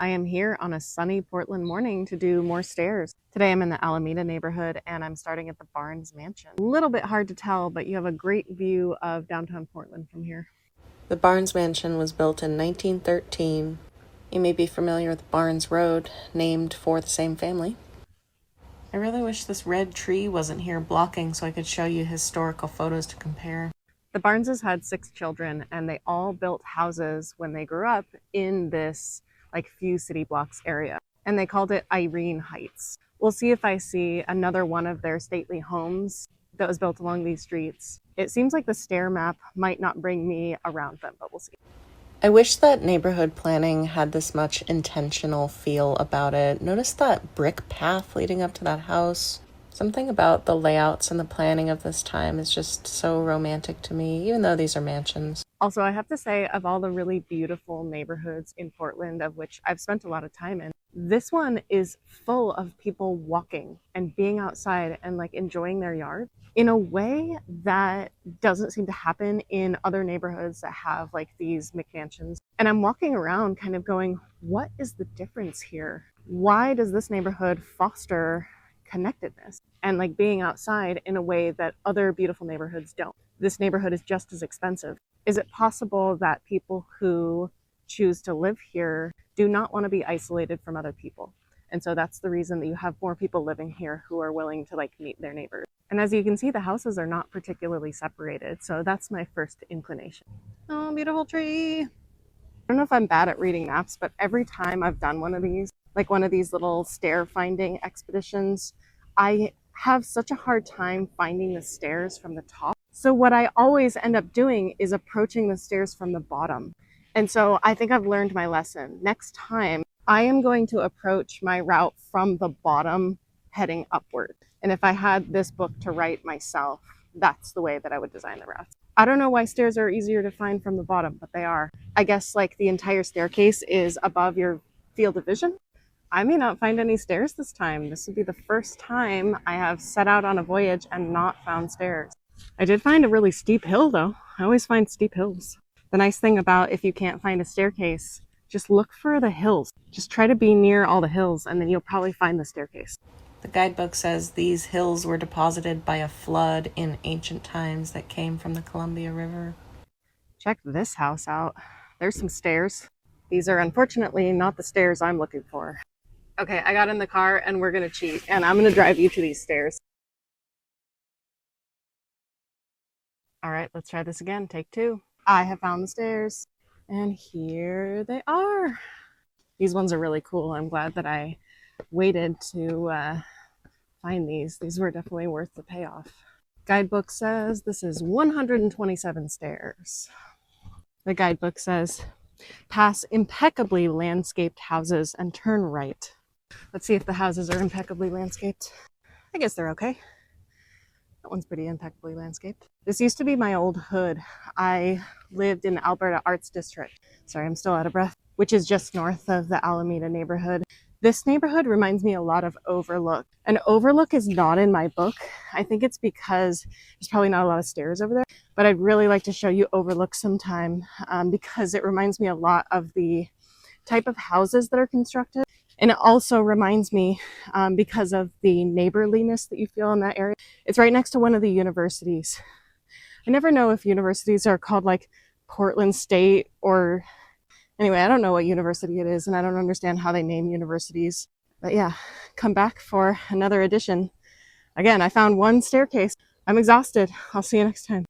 I am here on a sunny Portland morning to do more stairs. Today I'm in the Alameda neighborhood and I'm starting at the Barnes Mansion. A little bit hard to tell, but you have a great view of downtown Portland from here. The Barnes Mansion was built in 1913. You may be familiar with Barnes Road, named for the same family. I really wish this red tree wasn't here blocking so I could show you historical photos to compare. The Barneses had 6 children and they all built houses when they grew up in this few city blocks area. And they called it Irene Heights. We'll see if I see another one of their stately homes that was built along these streets. It seems like the stair map might not bring me around them, but we'll see. I wish that neighborhood planning had this much intentional feel about it. Notice that brick path leading up to that house. Something about the layouts and the planning of this time is just so romantic to me, even though these are mansions. Also, I have to say, of all the really beautiful neighborhoods in Portland, of which I've spent a lot of time in, this one is full of people walking and being outside and enjoying their yard in a way that doesn't seem to happen in other neighborhoods that have these McMansions. And I'm walking around kind of going, what is the difference here? Why does this neighborhood foster connectedness and being outside in a way that other beautiful neighborhoods don't? This neighborhood is just as expensive. Is it possible that people who choose to live here do not want to be isolated from other people? And so that's the reason that you have more people living here who are willing to meet their neighbors. And as you can see, the houses are not particularly separated. So that's my first inclination. Oh, beautiful tree. I don't know if I'm bad at reading maps, but every time I've done one of these, one of these little stair finding expeditions, I have such a hard time finding the stairs from the top. So what I always end up doing is approaching the stairs from the bottom. And so I think I've learned my lesson. Next time, I am going to approach my route from the bottom heading upward. And if I had this book to write myself, that's the way that I would design the routes. I don't know why stairs are easier to find from the bottom, but they are. I guess the entire staircase is above your field of vision. I may not find any stairs this time. This would be the first time I have set out on a voyage and not found stairs. I did find a really steep hill though. I always find steep hills. The nice thing about if you can't find a staircase, just look for the hills. Just try to be near all the hills and then you'll probably find the staircase. The guidebook says these hills were deposited by a flood in ancient times that came from the Columbia River. Check this house out. There's some stairs. These are unfortunately not the stairs I'm looking for. Okay, I got in the car and we're gonna cheat and I'm gonna drive you to these stairs. All right, let's try this again. Take 2. I have found the stairs and here they are. These ones are really cool. I'm glad that I waited to find these. These were definitely worth the payoff. Guidebook says this is 127 stairs. The guidebook says, pass impeccably landscaped houses and turn right. Let's see if the houses are impeccably landscaped. I guess they're okay. That one's pretty impeccably landscaped. This used to be my old hood. I lived in the Alberta Arts District. Sorry, I'm still out of breath. Which is just north of the Alameda neighborhood. This neighborhood reminds me a lot of Overlook. And Overlook is not in my book. I think it's because there's probably not a lot of stairs over there. But I'd really like to show you Overlook sometime because it reminds me a lot of the type of houses that are constructed. And it also reminds me, because of the neighborliness that you feel in that area, it's right next to one of the universities. I never know if universities are called Portland State or... Anyway, I don't know what university it is, and I don't understand how they name universities. But yeah, come back for another edition. Again, I found one staircase. I'm exhausted. I'll see you next time.